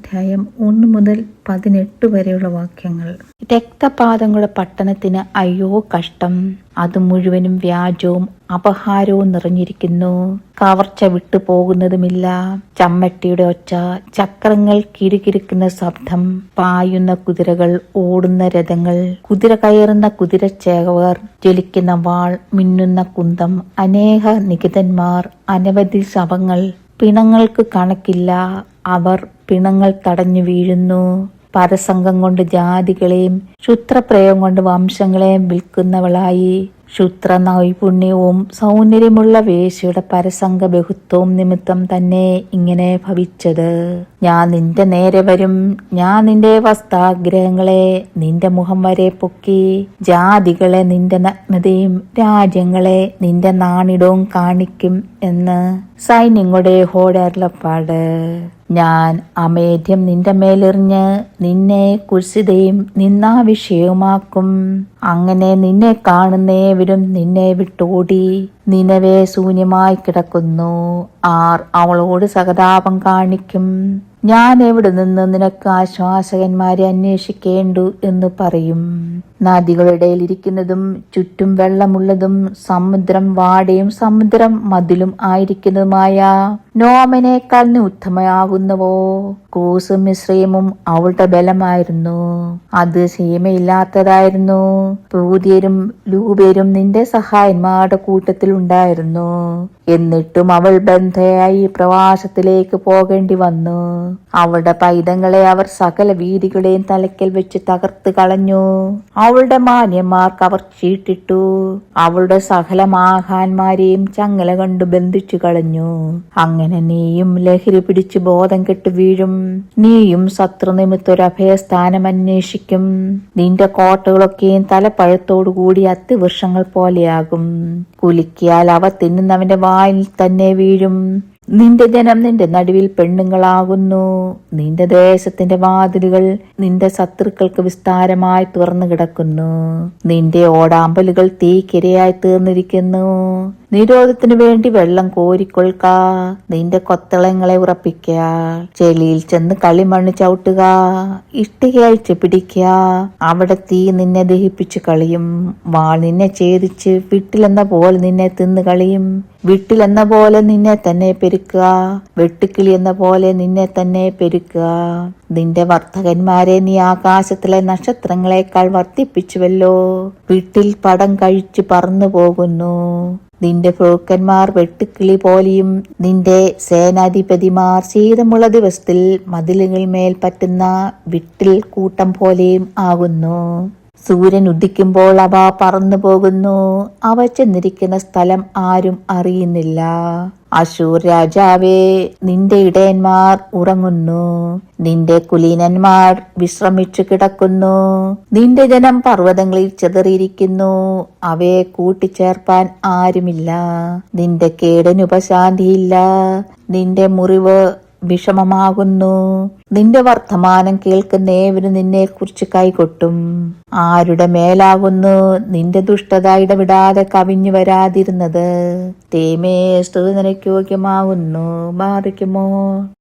അധ്യായം 1 മുതൽ 18 വരെയുള്ള വാക്യങ്ങൾ. രക്തപാതങ്ങളുടെ പട്ടണത്തിന് അയ്യോ കഷ്ടം! അത് മുഴുവനും വ്യാജവും അപഹാരവും നിറഞ്ഞിരിക്കുന്നു. കവർച്ച വിട്ടു പോകുന്നതുമില്ല. ചമ്മട്ടിയുടെ ഒച്ച, ചക്രങ്ങൾ കിരുകിരുക്കുന്ന ശബ്ദം, പായുന്ന കുതിരകൾ, ഓടുന്ന രഥങ്ങൾ, കുതിര കയറുന്ന കുതിരച്ചേവകർ, ജ്വലിക്കുന്ന വാൾ, മിന്നുന്ന കുന്തം, അനേക നികിതന്മാർ, അനവധി ശവങ്ങൾ. പിണങ്ങൾക്ക് കണക്കില്ല. അവർ പിണങ്ങൾ തടഞ്ഞു വീഴുന്നു. പരസംഗം കൊണ്ട് ജാതികളെയും ക്ഷുദ്രപ്രയോഗം കൊണ്ട് വംശങ്ങളെയും വിൽക്കുന്നവളായി. ക്ഷുദ്ര നൈപുണ്യവും സൗന്ദര്യമുള്ള വേശ്യയുടെ പരസംഗ ബഹുത്വവും നിമിത്തം തന്നെ ഇങ്ങനെ ഭവിച്ചത്. ഞാൻ നിന്റെ നേരെ വരും. ഞാൻ നിന്റെ വസ്ത്രാഗ്രഹങ്ങളെ നിന്റെ മുഖം വരെ പൊക്കി, ജാതികളെ നിന്റെ നഗ്നതയും രാജ്യങ്ങളെ നിന്റെ നാണിടവും കാണിക്കും എന്ന് സൈന്യങ്ങളുടെ യഹോവയുടെ അരുളപ്പാട്. ഞാൻ അമേധ്യം നിന്റെ മേലെറിഞ്ഞ് നിന്നെ കുത്സിതയും നിന്ദാവിഷയവുമാക്കും. അങ്ങനെ നിന്നെ കാണുന്നേവരും നിന്നെ വിട്ടോടി. നിനവേ ശൂന്യമായി കിടക്കുന്നു. ആർ അവളോട് സഹതാപം കാണിക്കും? ഞാൻ എവിടെ നിന്ന് നിനക്ക് ആശ്വാസകന്മാരെ അന്വേഷിക്കേണ്ടു എന്ന് പറയും? നദികളുടെ ഇരിക്കുന്നതും ചുറ്റും വെള്ളമുള്ളതും സമുദ്രം വാടയും സമുദ്രം മതിലും ആയിരിക്കുന്നതുമായ നോമനേക്കാൾ നീ ഉത്തമയാകുന്നുവോ? കൂസും മിശ്രയമും അവളുടെ ബലമായിരുന്നു. അത് സീമയില്ലാത്തതായിരുന്നു. പൂതിയരും ലൂബേരും നിന്റെ സഹായന്മാരുടെ കൂട്ടത്തിൽ ഉണ്ടായിരുന്നു. എന്നിട്ടും അവൾ ബന്ധയായി പ്രവാസത്തിലേക്ക് പോകേണ്ടി വന്നു. അവളുടെ പൈതങ്ങളെ അവർ സകല വീതികളെയും തലയ്ക്കൽ വെച്ച് തകർത്ത് കളഞ്ഞു. അവളുടെ മാന്യന്മാർക്ക് അവർ ചീട്ടിട്ടു. അവളുടെ സകല മാഹാന്മാരെയും ചങ്ങല കൊണ്ട് ബന്ധിച്ചു കളഞ്ഞു. അങ്ങനെ നീയും ലഹരി പിടിച്ച് ബോധം കെട്ട് വീഴും. നീയും ശത്രുനിമിത്തൊരു അഭയസ്ഥാനം അന്വേഷിക്കും. നിന്റെ കോട്ടകളൊക്കെയും തലപ്പഴത്തോടുകൂടി അത്തിവൃക്ഷങ്ങൾ പോലെയാകും. കുലുക്കിയാൽ അവ തിന്നുന്നവന്റെ വായിൽ തന്നെ വീഴും. നിന്റെ ജനം നിന്റെ നടുവിൽ പെണ്ണുങ്ങളാകുന്നു. നിന്റെ ദേശത്തിന്റെ വാതിലുകൾ നിന്റെ ശത്രുക്കൾക്ക് വിസ്താരമായി തുറന്നു കിടക്കുന്നു. നിന്റെ ഓടാമ്പലുകൾ തീക്കിരയായി തീർന്നിരിക്കുന്നു. നിരോധത്തിനു വേണ്ടി വെള്ളം കോരിക്കൊള്ളുക. നിന്റെ കൊത്തളങ്ങളെ ഉറപ്പിക്കുക. ചെളിയിൽ ചെന്ന് കളിമണ്ണ് ചവിട്ടുക. ഇഷ്ടിക അഴിച്ച് പിടിക്കുക. അവിടെ തീ നിന്നെ ദഹിപ്പിച്ചു കളയും. വാൾ നിന്നെ ഛേദിച്ച് വിട്ടിലെന്ന പോലെ നിന്നെ തിന്നു കളയും. വിട്ടിലെന്ന പോലെ നിന്നെ തന്നെ പെരുക്കുക. വെട്ടുക്കിളി എന്ന പോലെ നിന്നെ തന്നെ പെരുക്കുക. നിന്റെ വർദ്ധകന്മാരെ നീ ആകാശത്തിലെ നക്ഷത്രങ്ങളെക്കാൾ വർദ്ധിപ്പിച്ചുവല്ലോ. വീട്ടിൽ പടം കഴിച്ച് പറന്നു പോകുന്നു. നിന്റെ പ്രഭുക്കന്മാർ വെട്ടുക്കിളി പോലെയും നിന്റെ സേനാധിപതിമാർ ശീതമുള്ള ദിവസത്തിൽ മതിലുകൾ മേൽ പറ്റുന്ന വിട്ടിൽ കൂട്ടം പോലെയും ആകുന്നു. സൂര്യൻ ഉദിക്കുമ്പോൾ അവ പറന്നു പോകുന്നു. അവ ചെന്നിരിക്കുന്ന സ്ഥലം ആരും അറിയുന്നില്ല. അശൂർ രാജാവേ, നിന്റെ ഇടയന്മാർ ഉറങ്ങുന്നു. നിന്റെ കുലീനന്മാർ വിശ്രമിച്ചു കിടക്കുന്നു. നിന്റെ ജനം പർവ്വതങ്ങളിൽ ചിതറിയിരിക്കുന്നു. അവയെ കൂട്ടിച്ചേർപ്പാൻ ആരുമില്ല. നിന്റെ കേടിന് ഉപശാന്തിയില്ല. നിന്റെ മുറിവ് വിഷമമാകുന്നു. നിന്റെ വർത്തമാനം കേൾക്കുന്നേവരും നിന്നെ കുറിച്ച് കൈകൊട്ടും. ആരുടെ മേലാകുന്നു നിന്റെ ദുഷ്ടത ഇടവിടാതെ കവിഞ്ഞു വരാതിരുന്നത്? തേമേ സ്തുതി നിനക്ക് യോഗ്യമാകുന്നു. ബാധിക്കുമോ?